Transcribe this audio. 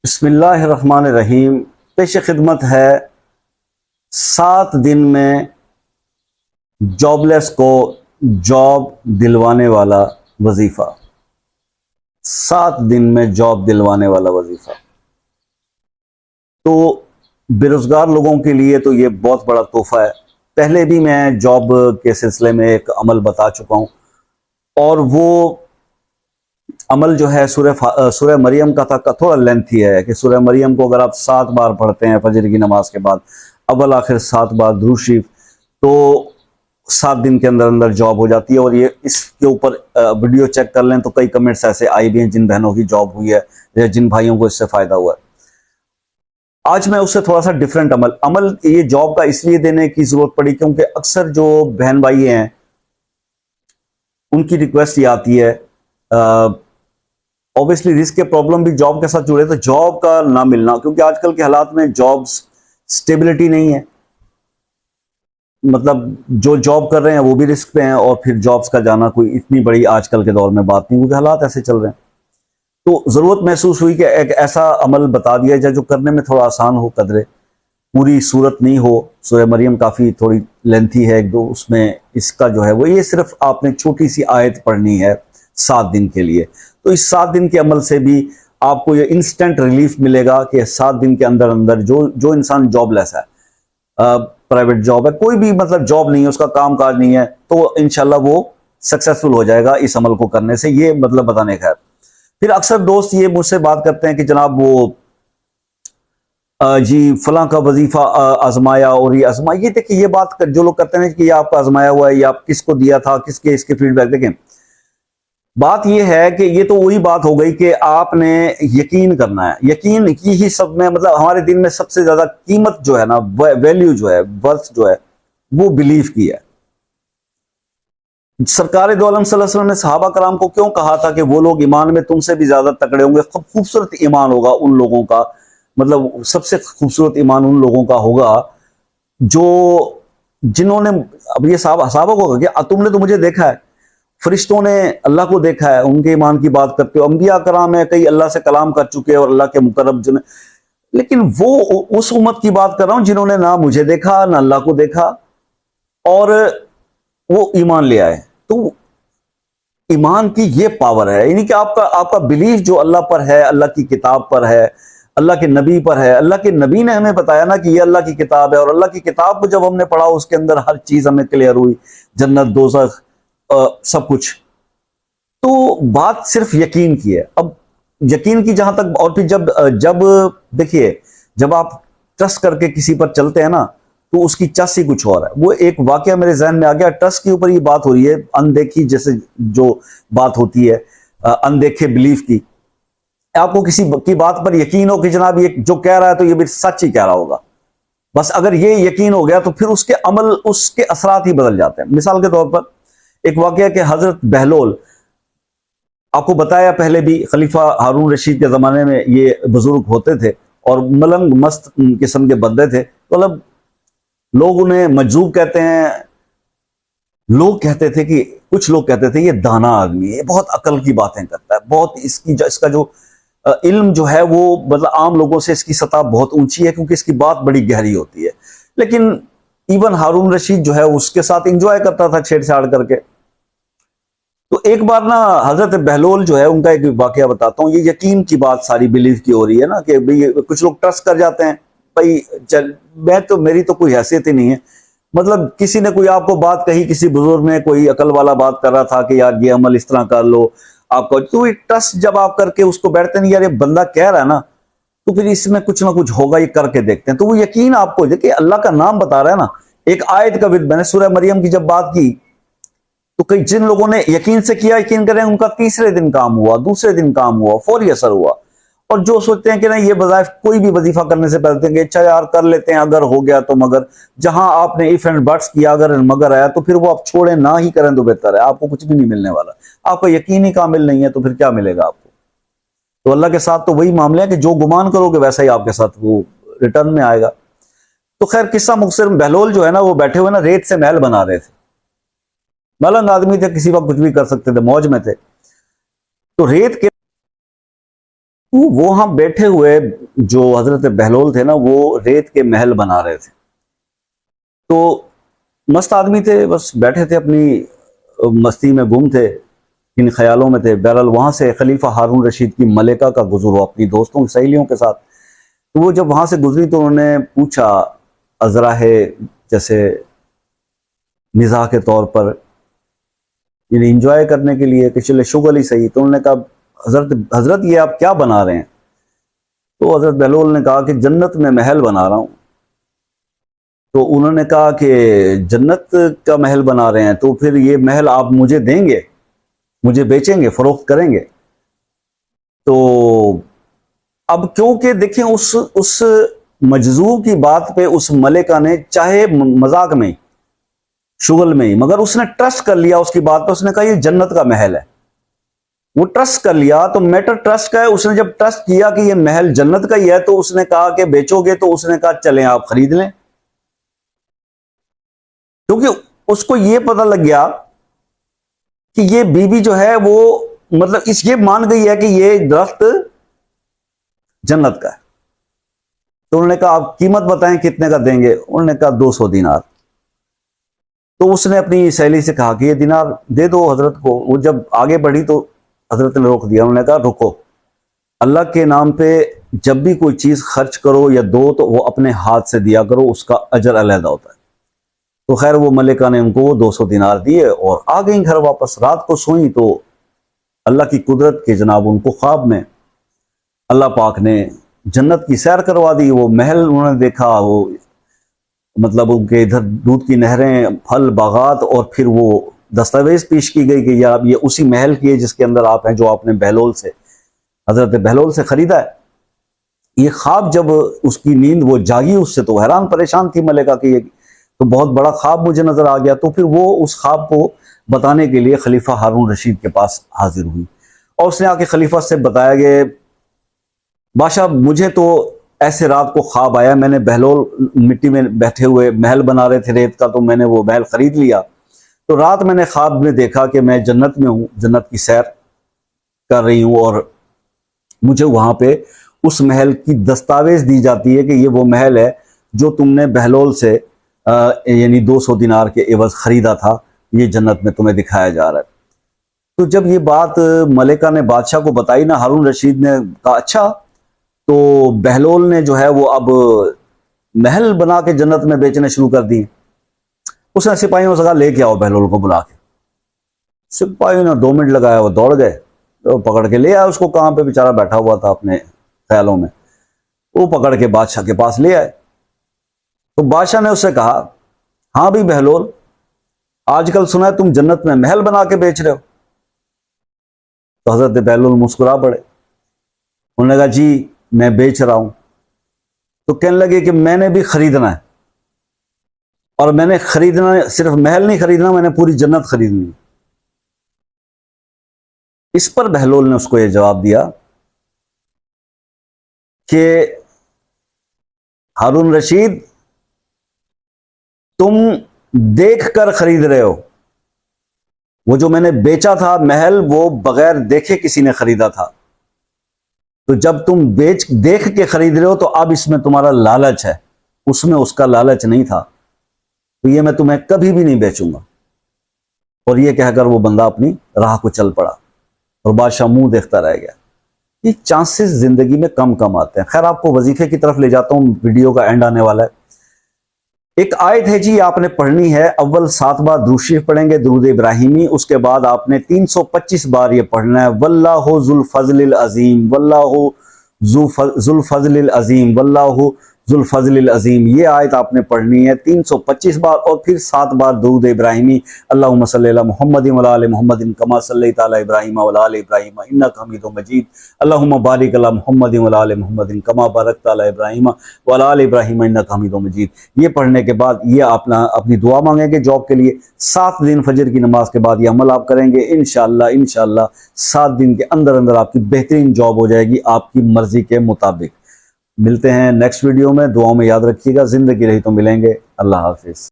بسم اللہ الرحمن الرحیم۔ پیش خدمت ہے 7 دن میں جاب لیس کو جاب دلوانے والا وظیفہ۔ 7 دن میں جاب دلوانے والا وظیفہ تو بے روزگار لوگوں کے لیے تو یہ بہت بڑا تحفہ ہے۔ پہلے بھی میں جاب کے سلسلے میں ایک عمل بتا چکا ہوں، اور وہ عمل جو ہے سورہ مریم کا تھا، تھوڑا لینتھی ہے کہ سورہ مریم کو اگر آپ 7 بار پڑھتے ہیں فجر کی نماز کے بعد، اول آخر 7 بار درود شریف، تو 7 دن کے اندر اندر جاب ہو جاتی ہے۔ اور یہ اس کے اوپر ویڈیو چیک کر لیں تو کئی کمنٹس ایسے آئی بھی ہیں جن بہنوں کی جاب ہوئی ہے یا جن بھائیوں کو اس سے فائدہ ہوا ہے۔ آج میں اس سے تھوڑا سا ڈیفرنٹ عمل یہ جاب کا اس لیے دینے کی ضرورت پڑی کیونکہ اکثر جو بہن بھائی ہیں ان کی ریکویسٹ یہ آتی ہے، اوبیسلی رسک کے پرابلم بھی جاب کے ساتھ جڑے، تو جاب کا نہ ملنا، کیونکہ آج کل کے حالات میں جابز سٹیبلٹی نہیں ہے، مطلب جو جاب کر رہے ہیں وہ بھی رسک پہ ہیں، اور پھر جابز کا جانا کوئی اتنی بڑی آج کل کے دور میں بات نہیں، کیونکہ حالات ایسے چل رہے ہیں۔ تو ضرورت محسوس ہوئی کہ ایک ایسا عمل بتا دیا جائے جو کرنے میں تھوڑا آسان ہو، قدرے پوری صورت نہیں ہو۔ سورہ مریم کافی تھوڑی لینتھی ہے، اس میں اس کا جو ہے وہ یہ صرف آپ نے چھوٹی سی آیت پڑھنی ہے 7 دن کے لیے، تو اس 7 دن کے عمل سے بھی آپ کو یہ انسٹنٹ ریلیف ملے گا کہ 7 دن کے اندر اندر جو انسان جاب لیس ہے، پرائیویٹ جاب ہے، کوئی بھی مطلب جاب نہیں ہے، اس کا کام کاج نہیں ہے، تو انشاءاللہ وہ سکسیسفل ہو جائے گا اس عمل کو کرنے سے، یہ مطلب بتانے کا ہے۔ پھر اکثر دوست یہ مجھ سے بات کرتے ہیں کہ جناب وہ جی فلاں کا وظیفہ آزمایا اور یہ آزمایا، یہ دیکھیں یہ بات جو لوگ کرتے ہیں کہ یہ آپ کا آزمایا ہوا ہے، یہ آپ کس کو دیا تھا، کس کے اس کے فیڈ بیک، دیکھیں بات یہ ہے کہ یہ تو وہی بات ہو گئی کہ آپ نے یقین کرنا ہے۔ یقین کی ہی سب میں مطلب ہمارے دین میں سب سے زیادہ قیمت جو ہے نا، ویلیو جو ہے، ورث جو ہے، وہ بلیف کی ہے۔ سرکار دو عالم صلی اللہ علیہ وسلم نے صحابہ کرام کو کیوں کہا تھا کہ وہ لوگ ایمان میں تم سے بھی زیادہ تکڑے ہوں گے؟ خوبصورت ایمان ہوگا ان لوگوں کا، مطلب سب سے خوبصورت ایمان ان لوگوں کا ہوگا جنہوں نے، اب یہ صحابہ کو کہ تم نے تو مجھے دیکھا ہے، فرشتوں نے اللہ کو دیکھا ہے، ان کے ایمان کی بات کرتے ہو، انبیاء کرام ہیں، کئی اللہ سے کلام کر چکے ہیں اور اللہ کے مقرب جن، لیکن وہ اس امت کی بات کر رہا ہوں جنہوں نے نہ مجھے دیکھا نہ اللہ کو دیکھا اور وہ ایمان لے آئے۔ تو ایمان کی یہ پاور ہے، یعنی کہ آپ کا بلیف جو اللہ پر ہے، اللہ کی کتاب پر ہے، اللہ کے نبی پر ہے۔ اللہ کے نبی نے ہمیں بتایا نا کہ یہ اللہ کی کتاب ہے، اور اللہ کی کتاب کو جب ہم نے پڑھا اس کے اندر ہر چیز ہمیں کلیئر ہوئی، جنت دوزخ سب کچھ، تو بات صرف یقین کی ہے۔ اب یقین کی جہاں تک، اور پھر جب دیکھیے جب آپ ٹرسٹ کر کے کسی پر چلتے ہیں نا تو اس کی چس ہی کچھ اور ہے۔ وہ ایک واقعہ میرے ذہن میں آ گیا، ٹرسٹ کے اوپر یہ بات ہو رہی ہے، اندیکھی جیسے جو بات ہوتی ہے اندیکھے بلیف کی، آپ کو کسی کی بات پر یقین ہو کہ جناب یہ جو کہہ رہا ہے تو یہ بھی سچ ہی کہہ رہا ہوگا، بس اگر یہ یقین ہو گیا تو پھر اس کے عمل، اس کے اثرات ہی بدل جاتے ہیں۔ مثال کے طور پر ایک واقعہ کہ حضرت بہلول، آپ کو بتایا پہلے بھی، خلیفہ ہارون رشید کے زمانے میں یہ بزرگ ہوتے تھے اور ملنگ مست قسم کے بندے تھے، مطلب لوگ انہیں مجذوب کہتے ہیں، لوگ کہتے تھے کہ کچھ لوگ کہتے تھے یہ دانا آدمی ہے، بہت عقل کی باتیں کرتا ہے، بہت اس کا جو علم جو ہے وہ مطلب عام لوگوں سے اس کی سطح بہت اونچی ہے کیونکہ اس کی بات بڑی گہری ہوتی ہے۔ لیکن ایون ہارون رشید جو ہے اس کے ساتھ انجوائے کرتا تھا چھیڑ چھاڑ کر کے۔ تو ایک بار نا حضرت بہلول جو ہے ان کا ایک واقعہ بتاتا ہوں، یہ یقین کی بات ساری بلیف کی ہو رہی ہے نا کہ کچھ لوگ ٹرسٹ کر جاتے ہیں، بھائی میری تو کوئی حیثیت ہی نہیں ہے، مطلب کسی نے کوئی آپ کو بات کہی، کسی بزرگ نے کوئی عقل والا بات کر رہا تھا کہ یار یہ عمل اس طرح کر لو، آپ کو تو ٹرسٹ جب آپ کر کے اس کو بیٹھتے نہیں، یار یہ بندہ کہہ رہا ہے نا تو پھر اس میں کچھ نہ کچھ ہوگا، یہ کر کے دیکھتے ہیں، تو وہ یقین آپ کو کہ اللہ کا نام بتا رہا ہے نا۔ ایک آیت کا میں نے سورہ مریم کی جب بات کی تو کئی جن لوگوں نے یقین سے کیا، یقین کریں، ان کا تیسرے دن کام ہوا، دوسرے دن کام ہوا، فوری اثر ہوا۔ اور جو سوچتے ہیں کہ نہیں یہ وظائف کوئی بھی وظیفہ کرنے سے پہلے کہ اچھا یار کر لیتے ہیں، اگر ہو گیا تو مگر، جہاں آپ نے ایف اینڈ بٹس کیا اگر مگر آیا تو پھر وہ آپ چھوڑیں نہ ہی کریں تو بہتر ہے، آپ کو کچھ بھی نہیں ملنے والا، آپ کا یقین ہی کامل نہیں ہے تو پھر کیا ملے گا آپ کو؟ تو اللہ کے ساتھ تو وہی معاملہ ہے کہ جو گمان کرو گے ویسا ہی آپ کے ساتھ وہ ریٹرن میں آئے گا۔ تو خیر قصہ مختصر، بہلول جو ہے نا وہ بیٹھے ہوئے نا ریت سے محل بنا رہے تھے، ملنگ آدمی تھے، کسی وقت کچھ بھی کر سکتے تھے، موج میں تھے، تو ریت کے تو وہ وہاں بیٹھے ہوئے جو حضرت بہلول تھے نا، وہ ریت کے محل بنا رہے تھے. تو مست آدمی تھے، بس بیٹھے تھے اپنی مستی میں گم تھے، ان خیالوں میں تھے. بہرحال وہاں سے خلیفہ ہارون رشید کی ملکہ کا گزر ہوا اپنی دوستوں سہیلیوں کے ساتھ. تو وہ جب وہاں سے گزری تو انہوں نے پوچھا ازراہ جیسے مزاح کے طور پر، یعنی انجوائے کرنے کے لیے کہ چلے شغل ہی صحیح. تو انہوں نے کہا حضرت یہ آپ کیا بنا رہے ہیں؟ تو حضرت بہلول نے کہا کہ جنت میں محل بنا رہا ہوں. تو انہوں نے کہا کہ جنت کا محل بنا رہے ہیں تو پھر یہ محل آپ مجھے دیں گے، مجھے بیچیں گے، فروخت کریں گے؟ تو اب کیونکہ دیکھیں اس مجذوب کی بات پہ اس ملکہ نے، چاہے مذاق میں شغل میں ہی، مگر اس نے ٹرسٹ کر لیا اس کی بات پہ. اس نے کہا یہ جنت کا محل ہے. وہ ٹرسٹ کر لیا تو میٹر ٹرسٹ کا ہے. اس نے جب ٹرسٹ کیا کہ یہ محل جنت کا ہی ہے تو اس نے کہا کہ بیچو گے؟ تو اس نے کہا چلیں آپ خرید لیں. کیونکہ اس کو یہ پتہ لگ گیا کہ یہ بیوی جو ہے وہ مطلب اس یہ مان گئی ہے کہ یہ درخت جنت کا ہے. تو انہوں نے کہا آپ قیمت بتائیں کتنے کا دیں گے؟ انہوں نے کہا 200 دینار. تو اس نے اپنی سہیلی سے کہا کہ یہ دینار دے دو حضرت کو. وہ جب آگے بڑھی تو حضرت نے روک دیا. انہوں نے کہا رکو، اللہ کے نام پہ جب بھی کوئی چیز خرچ کرو یا دو تو وہ اپنے ہاتھ سے دیا کرو، اس کا اجر علیحدہ ہوتا ہے. تو خیر وہ ملکہ نے ان کو 200 دینار دیے اور آ گئیں گھر واپس. رات کو سوئیں تو اللہ کی قدرت کے جناب ان کو خواب میں اللہ پاک نے جنت کی سیر کروا دی. وہ محل انہوں نے دیکھا، وہ مطلب ان کے ادھر دودھ کی نہریں، پھل، باغات، اور پھر وہ دستاویز پیش کی گئی کہ یہ اسی محل کی ہے جس کے اندر آپ ہیں، جو آپ نے بہلول سے، حضرت بہلول سے خریدا ہے. یہ خواب جب اس کی نیند وہ جاگی، اس سے تو حیران پریشان تھی ملکہ کہ یہ تو بہت بڑا خواب مجھے نظر آ گیا. تو پھر وہ اس خواب کو بتانے کے لیے خلیفہ ہارون رشید کے پاس حاضر ہوئی اور اس نے آ کے خلیفہ سے بتایا کہ بادشاہ مجھے تو ایسے رات کو خواب آیا، میں نے بہلول مٹی میں بیٹھے ہوئے محل بنا رہے تھے ریت کا، تو میں نے وہ محل خرید لیا. تو رات میں نے خواب میں دیکھا کہ میں جنت میں ہوں، جنت کی سیر کر رہی ہوں، اور مجھے وہاں پہ اس محل کی دستاویز دی جاتی ہے کہ یہ وہ محل ہے جو تم نے بہلول سے یعنی 200 دینار کے عوض خریدا تھا، یہ جنت میں تمہیں دکھایا جا رہا ہے. تو جب یہ بات ملکہ نے بادشاہ کو بتائی نا، ہارون رشید نے کہا اچھا، تو بہلول نے جو ہے وہ اب محل بنا کے جنت میں بیچنے شروع کر دی. اس نے سپاہیوں سے کہا لے کے آؤ بہلول کو بلا کے. سپاہیوں نے 2 منٹ لگایا، وہ دوڑ گئے، وہ پکڑ کے لے آئے اس کو. کہاں پہ بیچارہ بیٹھا ہوا تھا اپنے خیالوں میں، وہ پکڑ کے بادشاہ کے پاس لے آئے. تو بادشاہ نے اس سے کہا ہاں بھی بہلول، آج کل سنا ہے تم جنت میں محل بنا کے بیچ رہے ہو. تو حضرت بہلول مسکرا پڑے. انہوں نے کہا جی میں بیچ رہا ہوں. تو کہنے لگے کہ میں نے بھی خریدنا ہے، اور میں نے خریدنا صرف محل نہیں خریدنا، میں نے پوری جنت خریدنی. اس پر بہلول نے اس کو یہ جواب دیا کہ ہارون رشید تم دیکھ کر خرید رہے ہو، وہ جو میں نے بیچا تھا محل وہ بغیر دیکھے کسی نے خریدا تھا. تو جب تم دیکھ کے خرید رہے ہو تو اب اس میں تمہارا لالچ ہے، اس میں اس کا لالچ نہیں تھا، تو یہ میں تمہیں کبھی بھی نہیں بیچوں گا. اور یہ کہہ کر وہ بندہ اپنی راہ کو چل پڑا اور بادشاہ منہ دیکھتا رہ گیا. یہ چانسز زندگی میں کم آتے ہیں. خیر آپ کو وظیفے کی طرف لے جاتا ہوں، ویڈیو کا اینڈ آنے والا ہے. ایک آیت ہے جی، آپ نے پڑھنی ہے. اول 7 بار درود شریف پڑھیں گے، درود ابراہیمی. اس کے بعد آپ نے 325 بار یہ پڑھنا ہے، واللہ ذو الفضل العظیم، واللہ ذو الفضل العظیم، واللہ ذو الفضل العظیم. یہ آیت آپ نے پڑھنی ہے 325 بار، اور پھر 7 بار درود ابراہیمی. اللہم صلی علی محمد وعلی آل محمد کما صلیت علی ابراہیم وعلی آل ابراہیم انک حمید مجید. اللہم بارک علی محمد وعلی آل محمد کما بارکت علی ابراہیم وعلی آل ابراہیم انک حمید مجید. یہ پڑھنے کے بعد یہ اپنی دعا مانگیں گے جاب کے لیے. 7 دن فجر کی نماز کے بعد یہ عمل آپ کریں گے، انشاءاللہ 7 دن کے اندر آپ کی بہترین جاب ہو جائے گی آپ کی مرضی کے مطابق. ملتے ہیں نیکسٹ ویڈیو میں. دعاؤں میں یاد رکھیے گا. زندگی رہی تو ملیں گے. اللہ حافظ.